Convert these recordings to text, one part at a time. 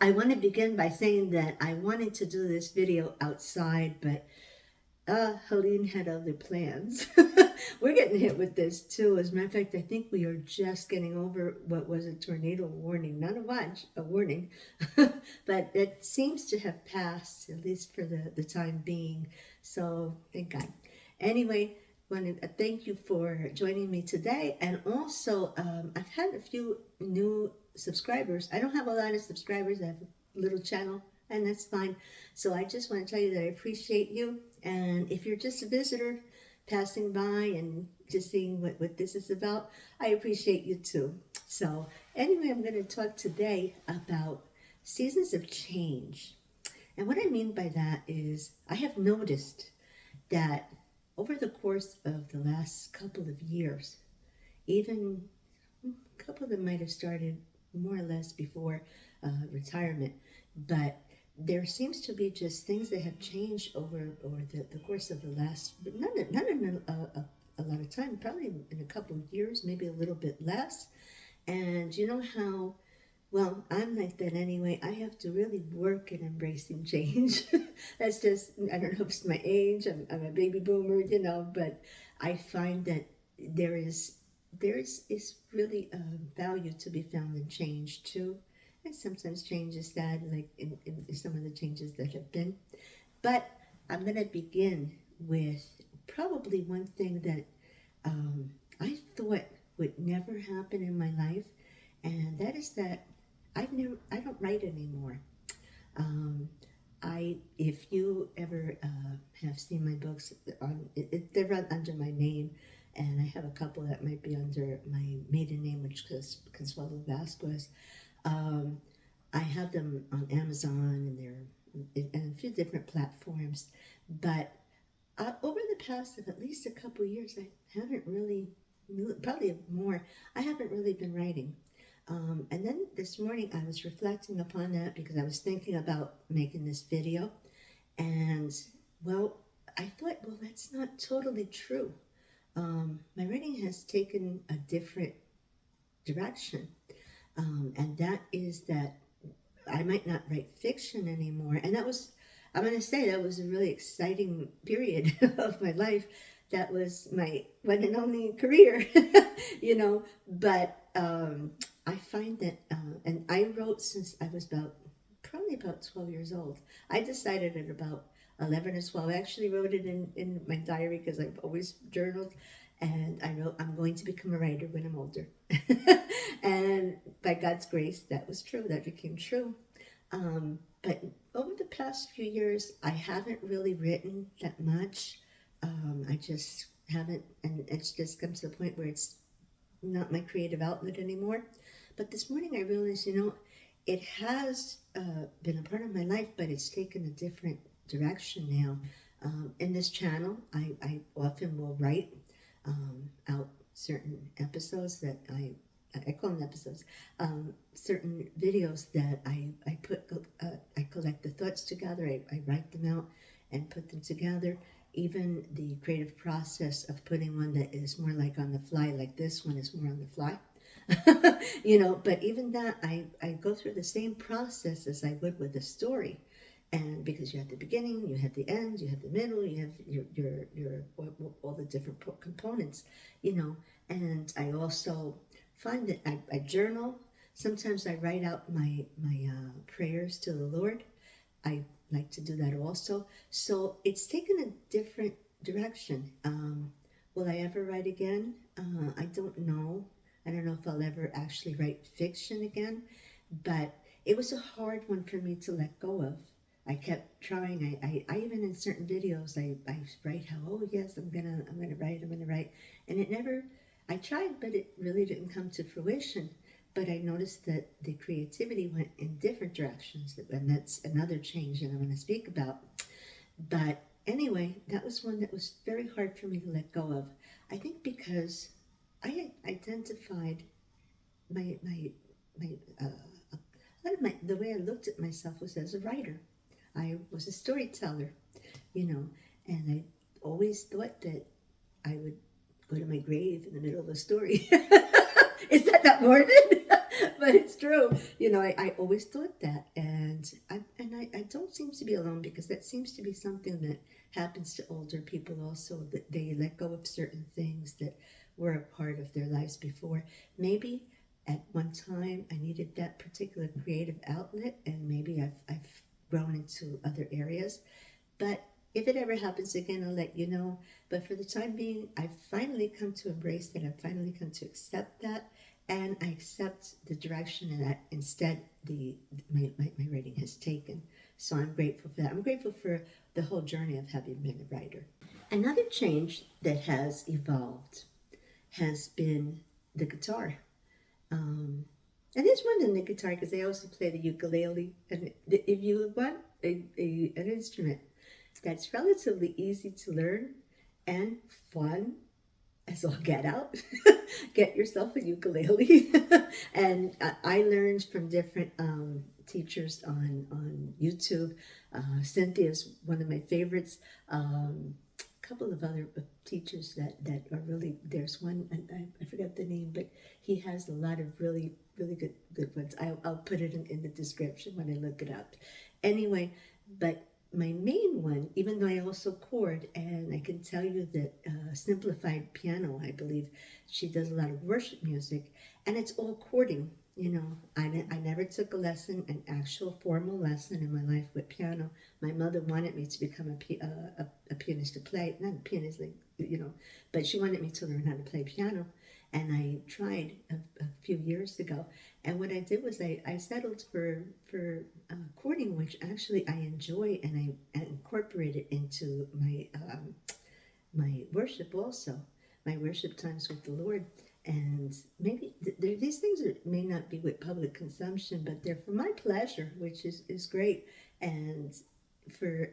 I want to begin by saying that I wanted to do this video outside, but Helene had other plans. We're getting hit with this too. As a matter of fact, I think we are just getting over what was a tornado warning. Not a watch, a warning. But it seems to have passed, at least for the time being. So thank God. Anyway, want to thank you for joining me today. And also, I've had a few new subscribers. I don't have a lot of subscribers. I have a little channel, and that's fine. So I just want to tell you that I appreciate you. And if you're just a visitor passing by and just seeing what this is about, I appreciate you too. So anyway, I'm going to talk today about seasons of change. And what I mean by that is I have noticed that over the course of the last couple of years, even a couple of them might have started more or less before retirement, but there seems to be just things that have changed over the course of the last, not in a lot of time, probably in a couple of years, maybe a little bit less. And you know how, well, I'm like that anyway. I have to really work at embracing change. That's just, I don't know if it's my age, I'm a baby boomer, but I find that there is really value to be found in change too. And sometimes change is sad, like in some of the changes that have been. But I'm going to begin with probably one thing that I thought would never happen in my life, and that is that I don't write anymore. Um, if you ever have seen my books, they're run under my name, and I have a couple that might be under my maiden name, which is Consuelo Vasquez. I have them on Amazon, and they're in a few different platforms. But over the past of at least a couple years, I haven't really, probably more, I haven't really been writing. And then this morning I was reflecting upon that because I was thinking about making this video. And, well, I thought, well, that's not totally true. My writing has taken a different direction. And that is that I might not write fiction anymore. And that was, I'm going to say, that was a really exciting period of my life. That was my one and only career, But I find that, and I wrote since I was probably about 12 years old. I decided at about 11 or 12. I actually wrote it in my diary because I've always journaled. And I wrote, I'm going to become a writer when I'm older. And by God's grace, that was true. That became true. But over the past few years, I haven't really written that much. I just haven't, and it's just come to the point where it's not my creative outlet anymore. But this morning I realized, it has been a part of my life, but it's taken a different direction now. In this channel, I often will write out certain episodes that I call them episodes, certain videos that I collect the thoughts together, I write them out and put them together. Even the creative process of putting one that is more like on the fly, like this one is more on the fly, but even that, I go through the same process as I would with a story. And because you have the beginning, you have the end, you have the middle, you have your all the different components, and I also find that I journal. Sometimes I write out my prayers to the Lord. I like to do that also. So it's taken a different direction. Will I ever write again? I don't know. I don't know if I'll ever actually write fiction again, but it was a hard one for me to let go of. I kept trying. I even in certain videos, I write how, oh yes, I'm gonna write, and it never. I tried, but it really didn't come to fruition. But I noticed that the creativity went in different directions, and that's another change that I'm going to speak about. But anyway, that was one that was very hard for me to let go of. I think because I had identified the way I looked at myself was as a writer. I was a storyteller, and I always thought that I would go to my grave in the middle of a story. Is that not morbid? But it's true. You know, I always thought that, and I don't seem to be alone, because that seems to be something that happens to older people also, that they let go of certain things that were a part of their lives before. Maybe at one time I needed that particular creative outlet, and maybe I've grown into other areas. But if it ever happens again, I'll let you know. But for the time being, I've finally come to embrace that. I've finally come to accept that. And I accept the direction that instead my writing has taken. So I'm grateful for that. I'm grateful for the whole journey of having been a writer. Another change that has evolved has been the guitar. And there's more than the guitar, because I also play the ukulele. And if you want an instrument that's relatively easy to learn and fun as all get out, get yourself a ukulele. And I learned from different teachers on YouTube. Cynthia is one of my favorites. A couple of other teachers that are really, there's one, and I forgot the name, but he has a lot of really good ones. I'll put it in the description when I look it up. Anyway, but my main one, even though I also chord, and I can tell you that Simplified piano, I believe, she does a lot of worship music, and it's all chording. You know, I never took a lesson, an actual formal lesson in my life with piano. My mother wanted me to become a pianist, to play, not a pianist, like, you know, but she wanted me to learn how to play piano. And I tried a few years ago. And what I did was I settled for chording, which actually I enjoy, and I incorporate it into my worship also, my worship times with the Lord. And maybe these things may not be with public consumption, but they're for my pleasure, which is great. And for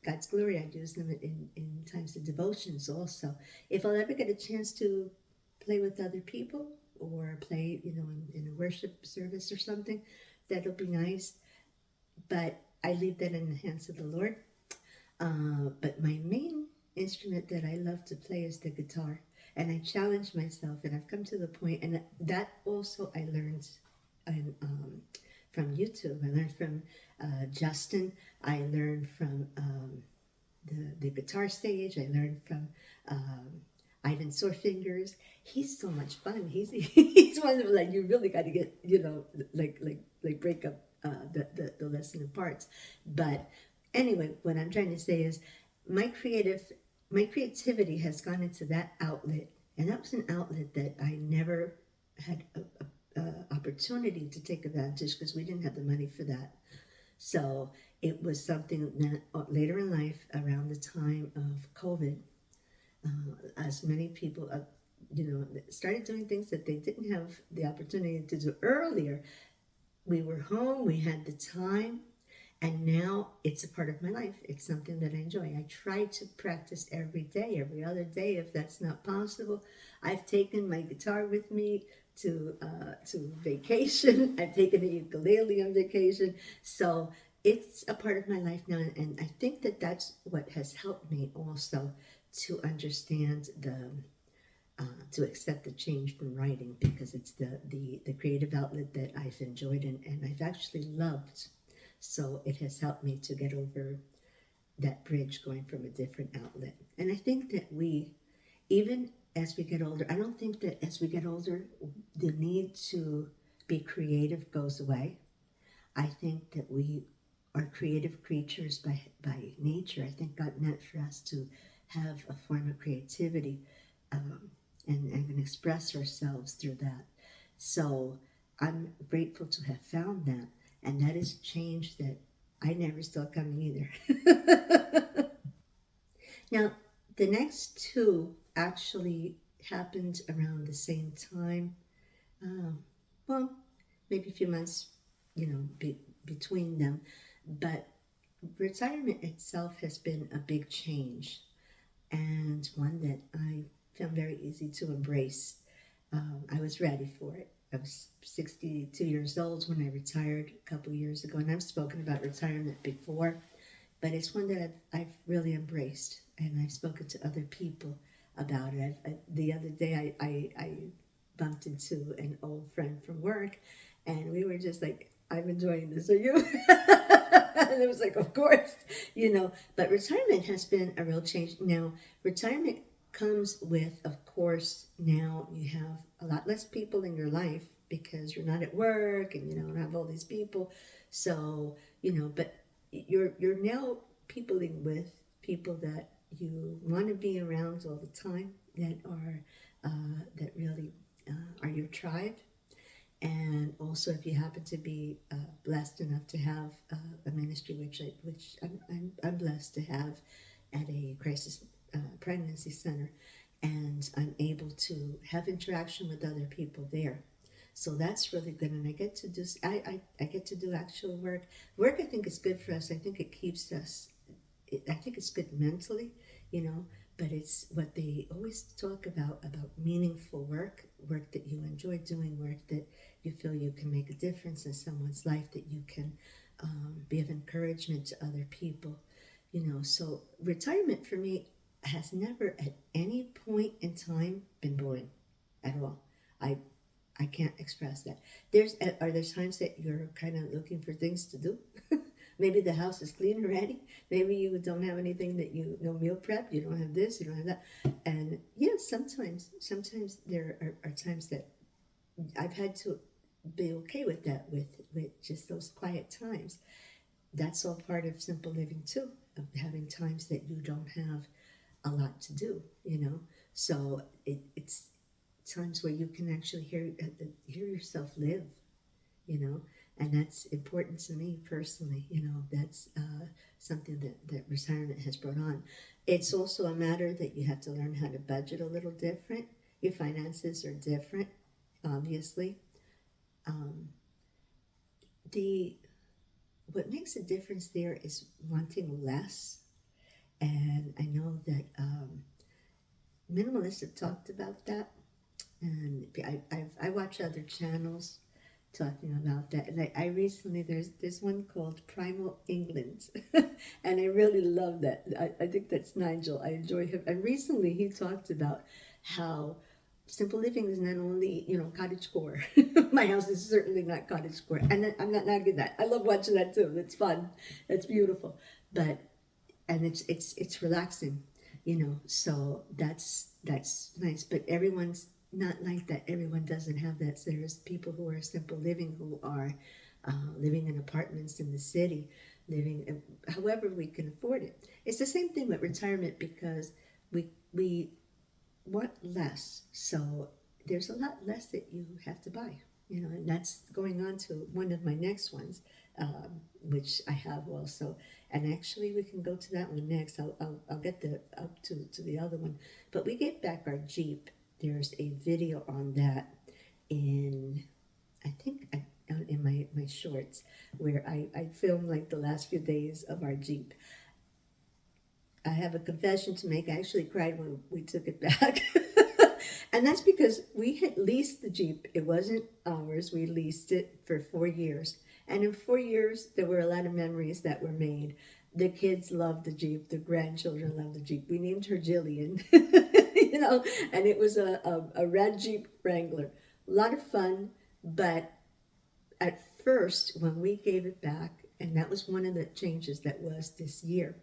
God's glory, I use them in times of devotions also. If I'll ever get a chance to play with other people, or play, you know, in a worship service or something, that'll be nice. But I leave that in the hands of the Lord. But my main instrument that I love to play is the guitar. And I challenge myself, and I've come to the point, and that also I learned from YouTube. I learned from Justin. I learned from the guitar stage. I learned from Ivor Sorefingers. He's so much fun. He's one of, like, you really got to get, you know, like break up the lesson in parts. But anyway, what I'm trying to say is my creativity has gone into that outlet, and that was an outlet that I never had a opportunity to take advantage, because we didn't have the money for that. So it was something that later in life, around the time of COVID, as many people, you know, started doing things that they didn't have the opportunity to do earlier. We were home, we had the time, and now it's a part of my life. It's something that I enjoy. I try to practice every day, every other day, if that's not possible. I've taken my guitar with me to vacation. I've taken a ukulele on vacation. So it's a part of my life now, and I think that that's what has helped me also to understand to accept the change from writing, because it's the creative outlet that I've enjoyed and I've actually loved. So it has helped me to get over that bridge going from a different outlet. And I think that even as we get older, I don't think that as we get older, the need to be creative goes away. I think that we are creative creatures by nature. I think God meant for us to have a form of creativity, and express ourselves through that. So I'm grateful to have found that, and that is change that I never saw coming either. Now, the next two actually happened around the same time. Well, maybe a few months, you know, between them. But retirement itself has been a big change, and one that I found very easy to embrace. I was ready for it. I was 62 years old when I retired a couple of years ago, and I've spoken about retirement before, but it's one that I've really embraced, and I've spoken to other people about it. The other day I bumped into an old friend from work, And we were just like, I'm enjoying this. Are you? And it was like, of course, But retirement has been a real change. Now, retirement comes with, of course, now you have a lot less people in your life because you're not at work and don't have all these people. So, but you're now peopling with people that you want to be around all the time, that really are your tribe. And also, if you happen to be blessed enough to have a ministry, which I'm blessed to have at a crisis pregnancy center, and I'm able to have interaction with other people there. So that's really good, and I get to do I get to do actual work. Work, I think, is good for us. I think it keeps us. I think it's good mentally, you know, but it's what they always talk about meaningful work that you enjoy doing, work that you feel you can make a difference in someone's life, that you can be of encouragement to other people, So retirement for me has never at any point in time been boring at all. I I can't express that. Are there times that you're kind of looking for things to do? Maybe the house is clean already. Maybe you don't have anything that meal prep. You don't have this. You don't have that. And yes, sometimes there are times that I've had to be okay with that, with just those quiet times. That's all part of simple living too, of having times that you don't have a lot to do. So it's times where you can actually hear yourself live, you know, and that's important to me personally. That's something that retirement has brought on. It's also a matter that you have to learn how to budget a little different. Your finances are different, obviously. Um, the What makes a difference there is wanting less, and I know that minimalists have talked about that, and I watch other channels talking about that. And I recently, there's one called Primal England, and I really love that. I think that's Nigel. I enjoy him. And recently he talked about how simple living is not only cottage core. My house is certainly not cottage core, and I'm not knocking that. I love watching that too. It's fun. It's beautiful, but and it's relaxing, So that's nice. But everyone's not like that. Everyone doesn't have that. So there's people who are simple living, who are living in apartments in the city, living however we can afford it. It's the same thing with retirement, because we want less. So there's a lot less that you have to buy, and that's going on to one of my next ones, which I have also. And actually, we can go to that one next. I'll get up to the other one. But we gave back our Jeep. There's a video on that I think, in my shorts, where I filmed like the last few days of our Jeep. I have a confession to make. I actually cried when we took it back. And that's because we had leased the Jeep. It wasn't ours. We leased it for 4 years. And in 4 years, there were a lot of memories that were made. The kids loved the Jeep. The grandchildren loved the Jeep. We named her Jillian, and it was a red Jeep Wrangler. A lot of fun, but at first, when we gave it back, and that was one of the changes that was this year,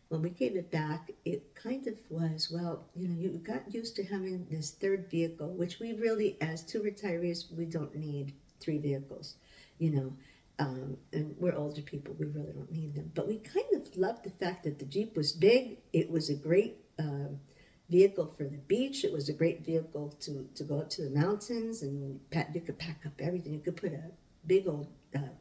when we gave it back, it kind of was, well, you got used to having this third vehicle, which we really, as two retirees, we don't need 3 vehicles, and we're older people, we really don't need them. But we kind of loved the fact that the Jeep was big. It was a great vehicle for the beach. It was a great vehicle to go up to the mountains, and you could pack up everything. You could put a big old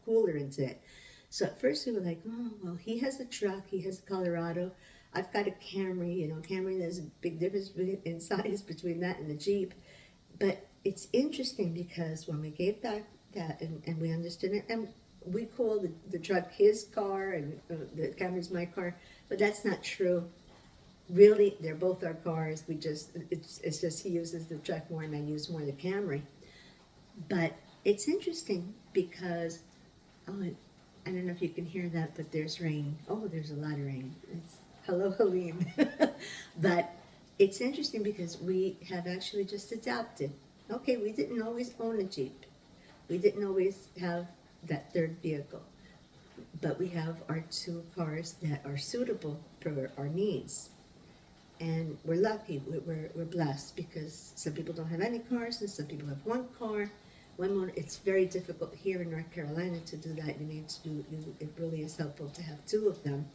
cooler into it. So at first we were like, oh, well, he has a truck, he has a Colorado. I've got a Camry, Camry, there's a big difference in size between that and the Jeep. But it's interesting, because when we gave back that, and we understood it, and we call the truck his car, and the Camry's my car, but that's not true. Really, they're both our cars. It's just he uses the truck more and I use more the Camry. But it's interesting because, oh, I don't know if you can hear that, but there's rain. Oh, there's a lot of rain. Hello, Helene. But it's interesting because we have actually just adapted. Okay, we didn't always own a Jeep, We didn't always have that third vehicle, but we have our 2 cars that are suitable for our needs. And we're lucky, we're blessed, because some people don't have any cars and some people have 1 car. It's very difficult here in North Carolina to do that. You need to do, it really is helpful to have 2 of them.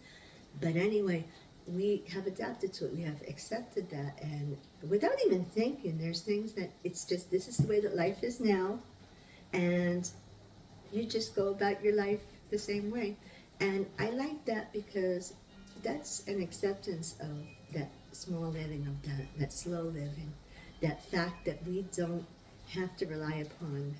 But anyway, we have adapted to it. We have accepted that, and without even thinking, there's things that it's just, this is the way that life is now, and you just go about your life the same way. And I like that, because that's an acceptance of that small living, of that slow living, that fact that we don't have to rely upon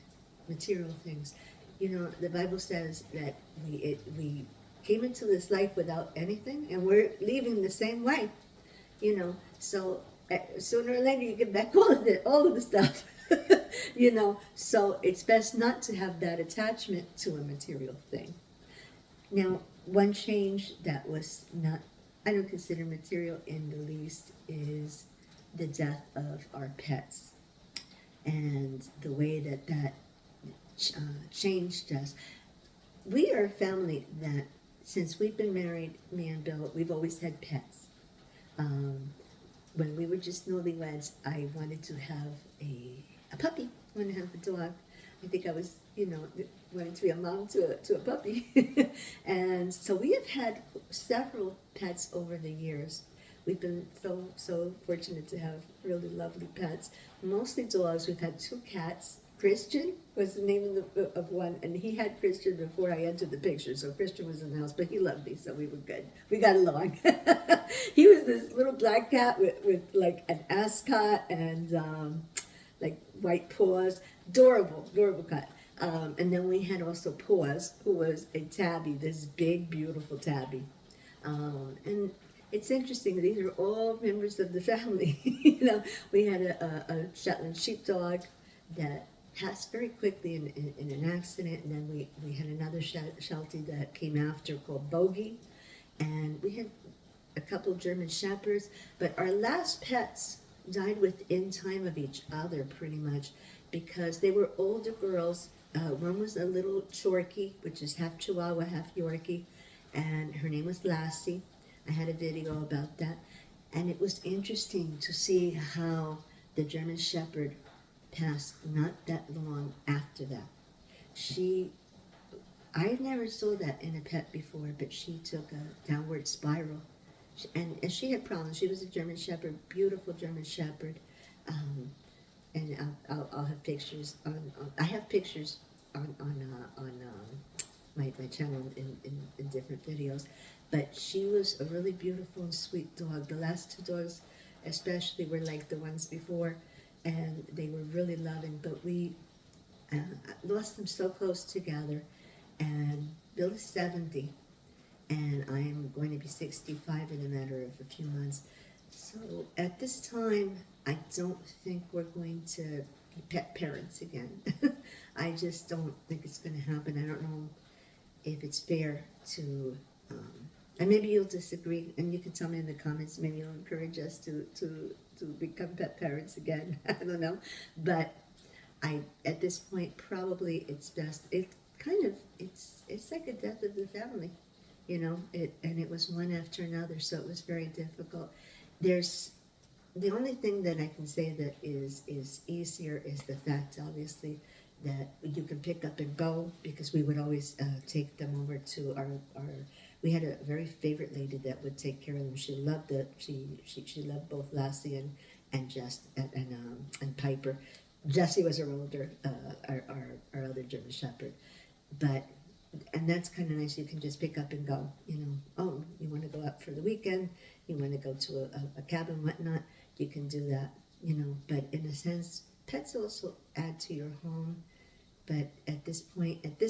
material things. You know, the Bible says that we came into this life without anything, and we're leaving the same way. You know, so sooner or later you get back all of the stuff. You know, so it's best not to have that attachment to a material thing. Now, one change that was not, I don't consider material in the least, is the death of our pets, and the way that changed us. We are a family that, since we've been married, me and Bill, we've always had pets. When we were just newlyweds, I wanted to have a puppy. I wanted to have a dog. I think I was, wanting to be a mom to a puppy. And so we have had several pets over the years. We've been so fortunate to have really lovely pets. Mostly dogs. We've had 2 cats. Christian was the name of one, and he had Christian before I entered the picture, so Christian was in the house, but he loved me, so we were good. We got along. He was this little black cat with like an ascot and like white paws. Adorable cat. And then we had also Paws, who was a tabby, this big, beautiful tabby. And it's interesting, these are all members of the family. We had a Shetland sheepdog that passed very quickly in an accident, and then we had another Sheltie that came after, called Bogey, and we had a couple of German Shepherds, but our last pets died within time of each other, pretty much, because they were older girls. One was a little Chorky, which is half Chihuahua, half Yorkie, and her name was Lassie. I had a video about that, and it was interesting to see how the German Shepherd passed not that long after that. I never saw that in a pet before, but she took a downward spiral, and she had problems. She was a German Shepherd, beautiful German Shepherd, and I'll have pictures I have pictures on my channel in different videos. But she was a really beautiful and sweet dog. The last 2 dogs especially were like the ones before, and they were really loving, but we lost them so close together. And Bill is 70, and I am going to be 65 in a matter of a few months. So at this time, I don't think we're going to be pet parents again. I just don't think it's going to happen. I don't know if it's fair to, and maybe you'll disagree, and you can tell me in the comments. Maybe you'll encourage us to become pet parents again. I don't know, but at this point, probably it's best. It's like a death of the family, and it was one after another, so it was very difficult. There's the only thing that I can say that is easier is the fact, obviously, that you can pick up and go, because we would always take them over to our we had a very favorite lady that would take care of them. She loved she loved both Lassie and Jess and Piper. Jessie was our older our other German Shepherd, and that's kind of nice. You can just pick up and go. Oh, you want to go out for the weekend? You want to go to a cabin, whatnot? You can do that. But in a sense, pets also add to your home. But at this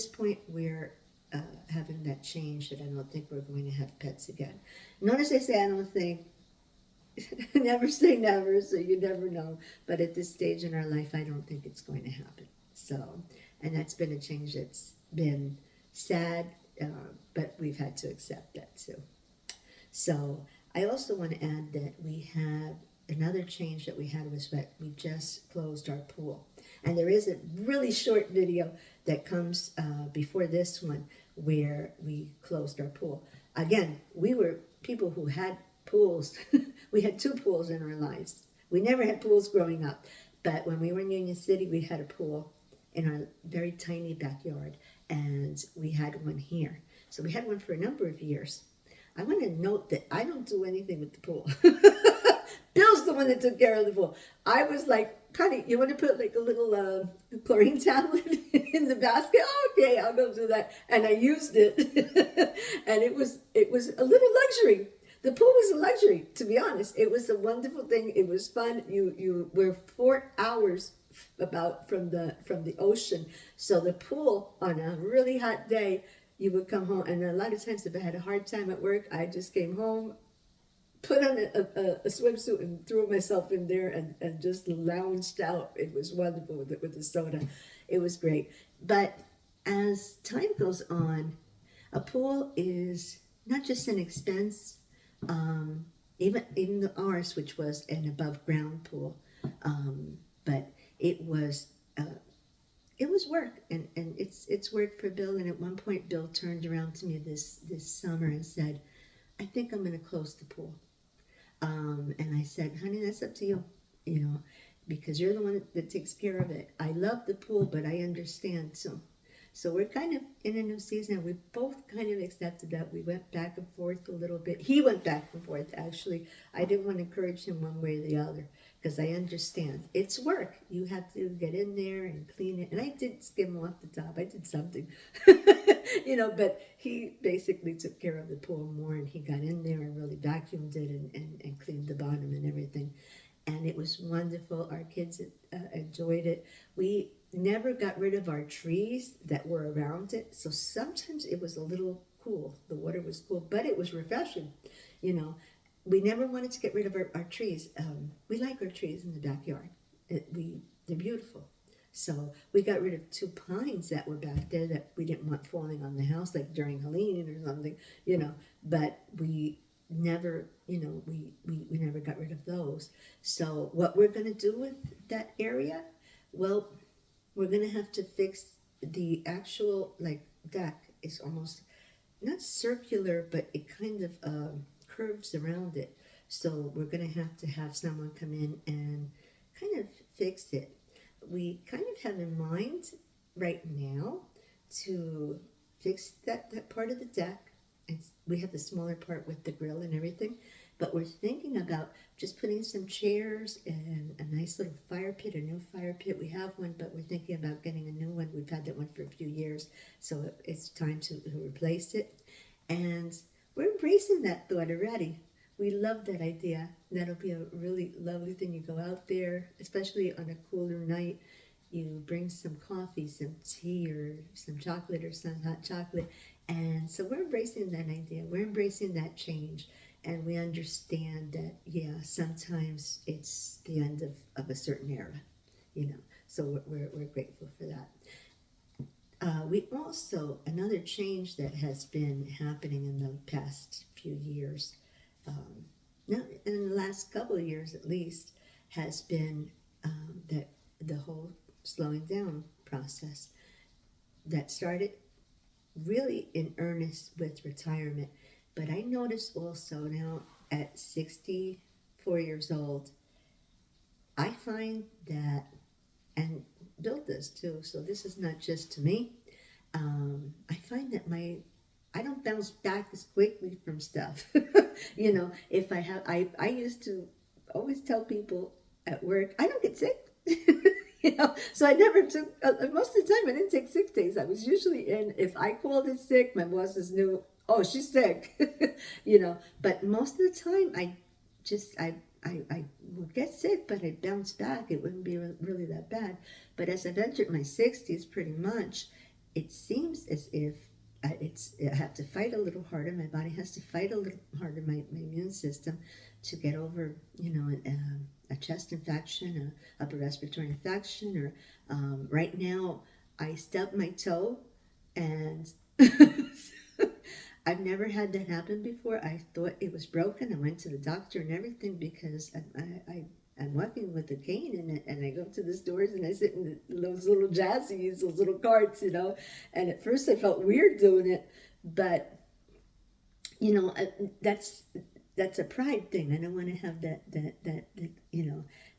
point, we're having that change, that I don't think we're going to have pets again. Notice I say I don't think. Never say never, so you never know. But at this stage in our life, I don't think it's going to happen. So, and that's been a change that's been sad, but we've had to accept that too. So I also want to add that we had another change that we had, was that we just closed our pool. And there is a really short video that comes before this one where we closed our pool. Again, we were people who had pools. We had 2 pools in our lives. We never had pools growing up, but when we were in Union City, we had a pool in our very tiny backyard, and we had one here. So we had one for a number of years. I want to note that I don't do anything with the pool. Bill's the one that took care of the pool. I was like, honey, you want to put like a little chlorine tablet in the basket? Oh, okay, I'll go do that. And I used it, and it was a little luxury. The pool was a luxury, to be honest. It was a wonderful thing. It was fun. You were 4 hours about from the ocean. So the pool on a really hot day, you would come home, and a lot of times if I had a hard time at work, I just came home, put on a swimsuit and threw myself in there and just lounged out. It was wonderful with the soda. It was great. But as time goes on, a pool is not just an expense, even ours, which was an above ground pool, but it was work, and it's work for Bill. And at one point, Bill turned around to me this summer and said, "I think I'm going to close the pool." And I said, "Honey, that's up to you, because you're the one that takes care of it. I love the pool, but I understand too." So we're kind of in a new season. We both kind of accepted that. We went back and forth a little bit. He went back and forth, actually. I didn't want to encourage him one way or the other, because I understand. It's work. You have to get in there and clean it. And I did skim off the top. I did something, but he basically took care of the pool more, and he got in there and really vacuumed it and cleaned the bottom and everything. And it was wonderful. Our kids enjoyed it. We never got rid of our trees that were around it. So sometimes it was a little cool. The water was cool, but it was refreshing. We never wanted to get rid of our trees. We like our trees in the backyard. They're beautiful. So we got rid of 2 pines that were back there that we didn't want falling on the house, like during Halloween or something, but we never, we never got rid of those. So what we're going to do with that area, well, we're going to have to fix the actual deck. Is almost not circular, but it kind of curves around it. So we're going to have someone come in and kind of fix it. We kind of have in mind right now to fix that part of the deck. We have the smaller part with the grill and everything, but we're thinking about just putting some chairs and a nice little fire pit, a new fire pit. We have one, but we're thinking about getting a new one. We've had that one for a few years, so it's time to replace it. And we're embracing that thought already. We love that idea. That'll be a really lovely thing. You go out there, especially on a cooler night, you bring some coffee, some tea, or some chocolate, or some hot chocolate. And so we're embracing that idea. We're embracing that change. And we understand that, sometimes it's the end of a certain era, So we're grateful for that. We also, another change that has been happening in the past few years, not in the last couple of years at least, has been that the whole slowing down process that started really in earnest with retirement. But I noticed also now at 64 years old, I find that, and Bill does too, so this is not just to me, I find that I don't bounce back as quickly from stuff. If I used to always tell people at work, I don't get sick. So I never took, most of the time I didn't take sick days. I was usually in. If I called in sick, my bosses knew, oh, she's sick. But most of the time I would get sick, but I'd bounce back. It wouldn't be really that bad. But as I've entered my 60s, pretty much, it seems as if I have to fight a little harder. My body has to fight a little harder, my immune system, to get over, a chest infection, a upper respiratory infection, or right now I stubbed my toe, and I've never had that happen before. I thought it was broken. I went to the doctor and everything because I'm walking with a cane, and I go to the stores and I sit in those little jazzies, those little carts, and at first I felt weird doing it, but that's a pride thing. I don't want to have that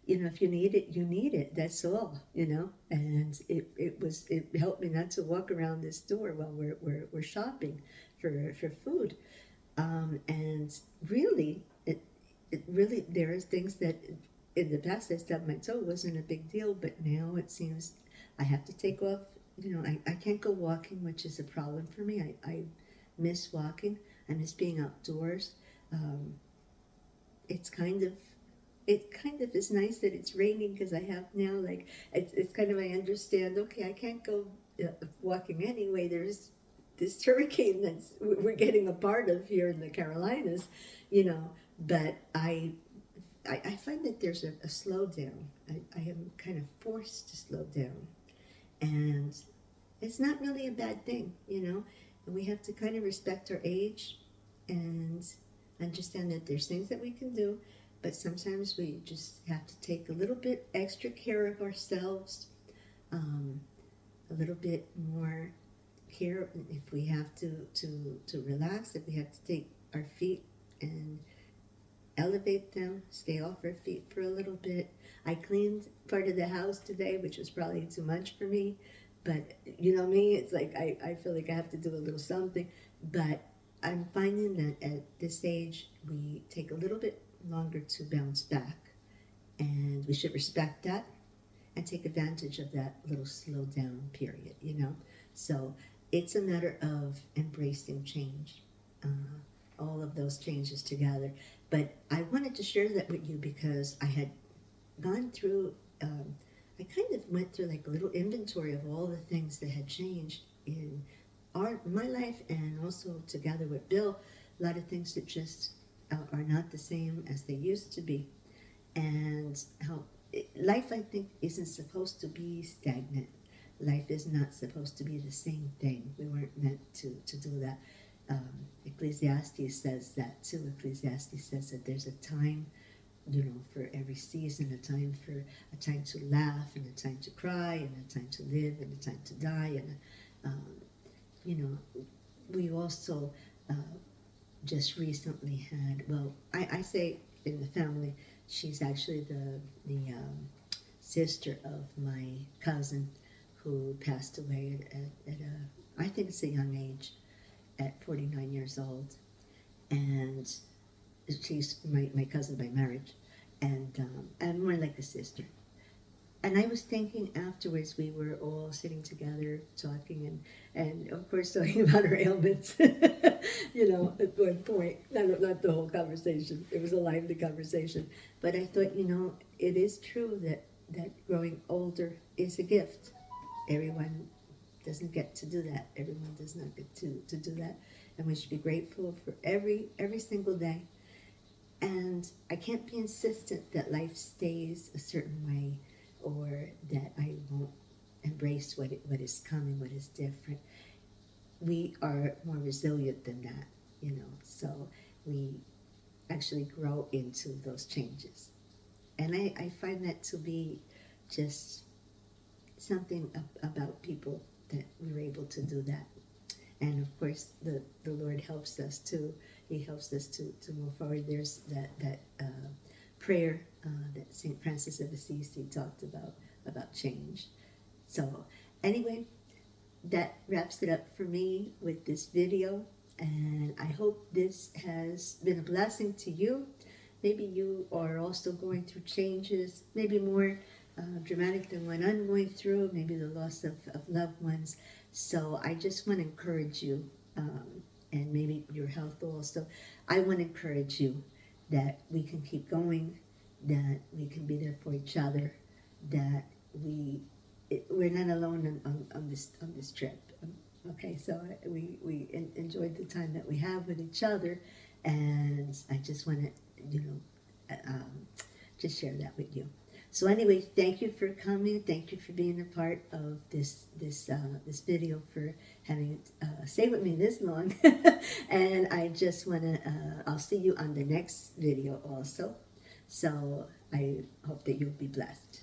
if you need it, you need it. That's all. And it helped me not to walk around this store while we're shopping for food. And really, it really, there is things that in the past I stubbed my toe wasn't a big deal, but now it seems I have to take off. I can't go walking, which is a problem for me. I miss walking. I miss being outdoors. Um, it's kind of it kind of is nice that it's raining, because I have now, like, it's kind of, I understand, okay, I can't go walking anyway. There's this hurricane that's we're getting a part of here in the Carolinas, but I find that there's a slowdown. I am kind of forced to slow down, and it's not really a bad thing, and we have to kind of respect our age and understand that there's things that we can do, but sometimes we just have to take a little bit extra care of ourselves, a little bit more care if we have to relax, if we have to take our feet and elevate them, stay off our feet for a little bit. I cleaned part of the house today, which was probably too much for me, but me, it's like I feel like I have to do a little something. But I'm finding that at this age, we take a little bit longer to bounce back, and we should respect that and take advantage of that little slow down period, So it's a matter of embracing change, all of those changes together. But I wanted to share that with you because I had gone through, I kind of went through like a little inventory of all the things that had changed in my life, and also together with Bill, a lot of things that just are not the same as they used to be. And how life, I think, isn't supposed to be stagnant. Life is not supposed to be the same thing. We weren't meant to do that. Ecclesiastes says that too. Ecclesiastes says that there's a time, for every season, a time to laugh, and a time to cry, and a time to live, and a time to die. And we also just recently had, well, I say in the family, she's actually the sister of my cousin who passed away at I think it's a young age, at 49 years old. And she's my cousin by marriage, and more like a sister. And I was thinking afterwards, we were all sitting together talking, and of course talking about our ailments, at one point. Not the whole conversation. It was a lively conversation. But I thought, it is true that growing older is a gift. Everyone doesn't get to do that. Everyone does not get to do that. And we should be grateful for every single day. And I can't be insistent that life stays a certain way, or that I won't embrace what is coming, what is different. We are more resilient than that, so we actually grow into those changes. And I find that to be just something about people, that we're able to do that. And of course, the Lord helps us too. He helps us to move forward. There's that prayer that St. Francis of Assisi talked about change. So anyway, that wraps it up for me with this video, and I hope this has been a blessing to you. Maybe you are also going through changes, maybe more dramatic than what I'm going through, maybe the loss of loved ones. So I just want to encourage you, and maybe your health also. I want to encourage you that we can keep going, that we can be there for each other, that we're not alone on this trip. Okay, so we enjoyed the time that we have with each other, and I just want to just share that with you. So anyway, thank you for coming. Thank you for being a part of this video, for having stay with me this long. And I just want to, I'll see you on the next video also. So I hope that you'll be blessed.